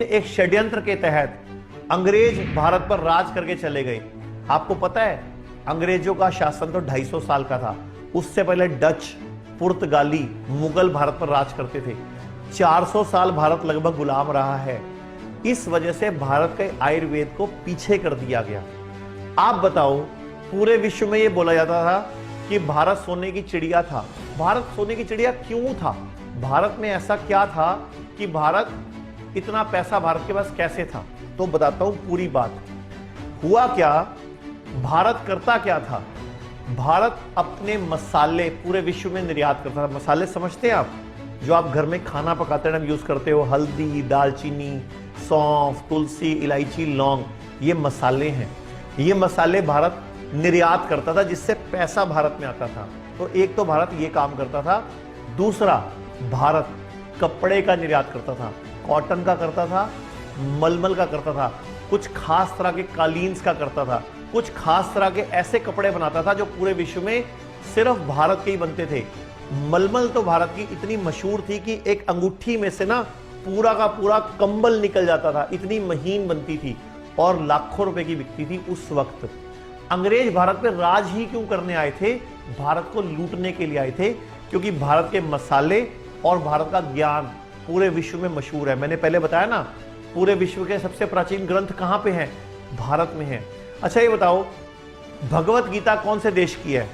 एक षड्यंत्र के तहत अंग्रेज भारत पर राज करके चले गए। आपको पता है अंग्रेजों का शासन तो 250 साल का था। उससे पहले डच, पुर्तगाली, मुगल भारत पर राज करते थे। 400 साल भारत लगभग गुलाम रहा है। इस वजह से भारत के आयुर्वेद को पीछे कर दिया गया। आप बताओ, पूरे विश्व में यह बोला जाता था कि भारत सोने की चिड़िया था। भारत सोने की चिड़िया क्यों था? भारत में ऐसा क्या था कि भारत इतना पैसा भारत के पास कैसे था? तो बताता हूं पूरी बात। हुआ क्या, भारत करता क्या था? भारत अपने मसाले पूरे विश्व में निर्यात करता था। मसाले समझते हैं आप? जो आप घर में खाना पकाते हैं यूज करते हो, हल्दी, दालचीनी, सौंफ, तुलसी, इलायची, लौंग, ये मसाले हैं। ये मसाले भारत निर्यात करता था, जिससे पैसा भारत में आता था। तो एक तो भारत ये काम करता था। दूसरा, भारत कपड़े का निर्यात करता था। कॉटन का करता था, मलमल का करता था, कुछ खास तरह के कालीन्स का करता था, कुछ खास तरह के ऐसे कपड़े बनाता था जो पूरे विश्व में सिर्फ भारत के ही बनते थे। मलमल तो भारत की इतनी मशहूर थी कि एक अंगूठी में से ना पूरा का पूरा कंबल निकल जाता था, इतनी महीन बनती थी और लाखों रुपए की बिकती थी उस वक्त। अंग्रेज भारत पे राज ही क्यों करने आए थे? भारत को लूटने के लिए आए थे, क्योंकि भारत के मसाले और भारत का ज्ञान पूरे विश्व में मशहूर है। मैंने पहले बताया ना, पूरे विश्व के सबसे प्राचीन ग्रंथ कहां पे हैं? भारत में हैं। अच्छा ये बताओ, भगवत गीता कौन से देश की है?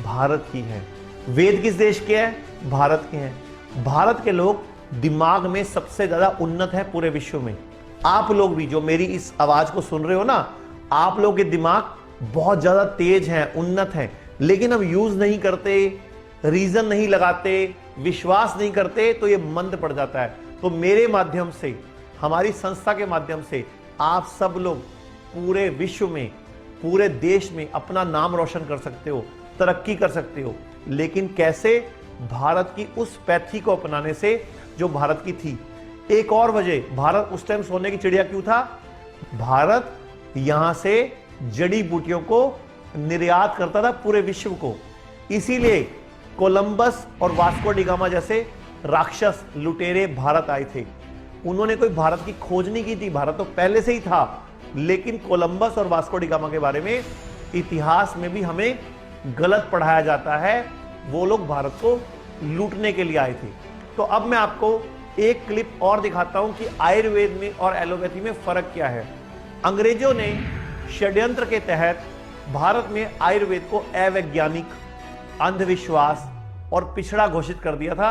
भारत की है। वेद किस देश के हैं? भारत के हैं। भारत के लोग दिमाग में सबसे ज्यादा उन्नत है पूरे विश्व में। आप लोग भी जो मेरी इस आवाज को सुन रहे हो ना, आप लोग के दिमाग बहुत ज्यादा तेज हैं, उन्नत हैं, लेकिन हम यूज नहीं करते, रीजन नहीं लगाते, विश्वास नहीं करते, तो ये मंद पड़ जाता है। तो मेरे माध्यम से, हमारी संस्था के माध्यम से आप सब लोग पूरे विश्व में, पूरे देश में अपना नाम रोशन कर सकते हो, तरक्की कर सकते हो। लेकिन कैसे? भारत की उस पैथी को अपनाने से जो भारत की थी। एक और वजह, भारत उस टाइम सोने की चिड़िया क्यों था? भारत यहां से जड़ी बूटियों को निर्यात करता था पूरे विश्व को। इसीलिए कोलंबस और वास्को डी गामा जैसे राक्षस लुटेरे भारत आए थे। उन्होंने कोई भारत की खोज नहीं की थी, भारत तो पहले से ही था। लेकिन कोलंबस और वास्को डी गामा के बारे में इतिहास में भी हमें गलत पढ़ाया जाता है। वो लोग भारत को लूटने के लिए आए थे। तो अब मैं आपको एक क्लिप और दिखाता हूं कि आयुर्वेद में और एलोपैथी में फर्क क्या है। अंग्रेजों ने षड्यंत्र के तहत भारत में आयुर्वेद को अवैज्ञानिक, अंधविश्वास और पिछड़ा घोषित कर दिया था,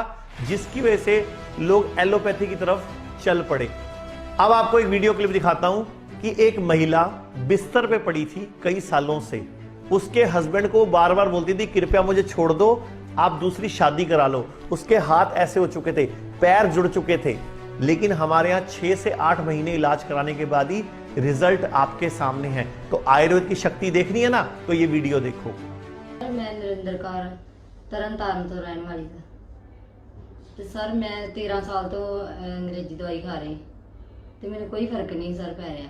जिसकी वजह से लोग एलोपैथी की तरफ चल पड़े। अब आपको एक वीडियो क्लिप दिखाता हूं कि एक महिला बिस्तर पे पड़ी थी कई सालों से। उसके हस्बैंड को बार बार बोलती थी, कृपया मुझे छोड़ दो, आप दूसरी शादी करा लो। उसके हाथ ऐसे हो चुके थे, पैर जुड़ चुके थे। लेकिन हमारे यहाँ 6 से 8 महीने इलाज कराने के बाद ही रिजल्ट आपके सामने है। तो आयुर्वेद की शक्ति देखनी है ना, तो ये वीडियो देखो। मैं नरेंद्र कौर तरन ताਰਨ ਤੋਂ ਰਹਿਣ ਵਾਲੀ ਹਾਂ ਤੇ ਸਰ ਮੈਂ 13 ਸਾਲ ਤੋਂ ਅੰਗਰੇਜ਼ੀ ਦਵਾਈ ਖਾ ਰਹੀ ਤੇ ਮੈਨੂੰ ਕੋਈ ਫਰਕ ਨਹੀਂ ਸਰ ਪੈ ਰਿਹਾ।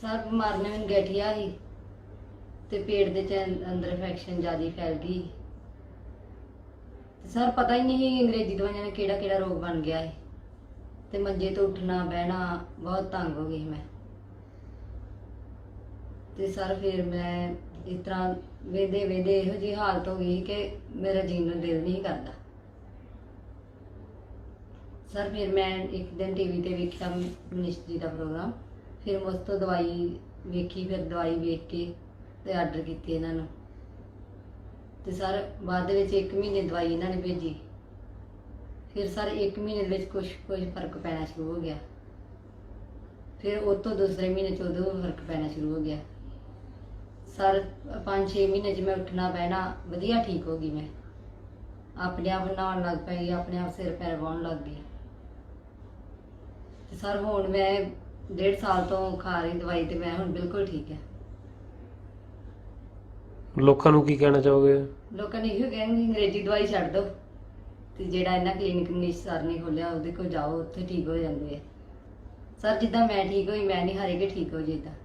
ਸਰ ਬਿਮਾਰ ਨੇ ਮੈਨੂੰ ਗਠੀਆ ਸੀ ਤੇ ਪੇਟ ਦੇ ਚ ਅੰਦਰ ਇਨਫੈਕਸ਼ਨ ਜ਼ਿਆਦਾ ਫੈਲ ਗਈ ਤੇ ਸਰ ਪਤਾ ਹੀ ਨਹੀਂ ਅੰਗਰੇਜ਼ੀ ਦਵਾਈਆਂ ਨੇ ਕਿਹੜਾ ਕਿਹੜਾ ਰੋਗ ਬਣ ਗਿਆ ਹੈ ਤੇ ਮੰਜੇ ਤੋਂ ਉੱਠਣਾ ਬਹਿਣਾ ਬਹੁਤ ਤੰਗ ਹੋ ਗਈ ਮੈਂ। ਤੇ ਸਰ ਫਿਰ ਮੈਂ इस तरह वेदे वेदे यहो जी हालत हो गई कि मेरा जीने का दिल नहीं करता। सर फिर मैं एक दिन टीवी ते वेख्या मनीष जी का प्रोग्राम, फिर मैं उस तो दवाई वेखी, फिर दवाई वेख के ते आर्डर की इन्होंने। तो सर बाद विच 1 महीने दवाई इन्होंने भेजी। फिर सर 1 महीने विच कुछ फर्क पैना शुरू हो गया। फिर उस तो दूसरे महीने 14 फर्क पैना शुरू हो गया। सर 5-6 महीने मैं उठना बहना वधिया ठीक हो गई। मैं अपने आप नहाउण लग पई, अपने आप सिर पैर वाउण लग गई। तो सर हुण मैं 1.5 साल तो खा रही दवाई ते मैं हुण बिल्कुल ठीक है। लोकां नूं की कहना चाहोगे? लोकां ने इहो कहना अंग्रेजी दवाई छड्ड दो ते जेड़ा इन्हां क्लीनिक मनीष सर ने खोलिया उहदे कोल जाओ, उत्थे ठीक हो जांदे। सर जिद्दां मैं ठीक होई, मैं नहीं हारे कि ठीक हो जाइदा।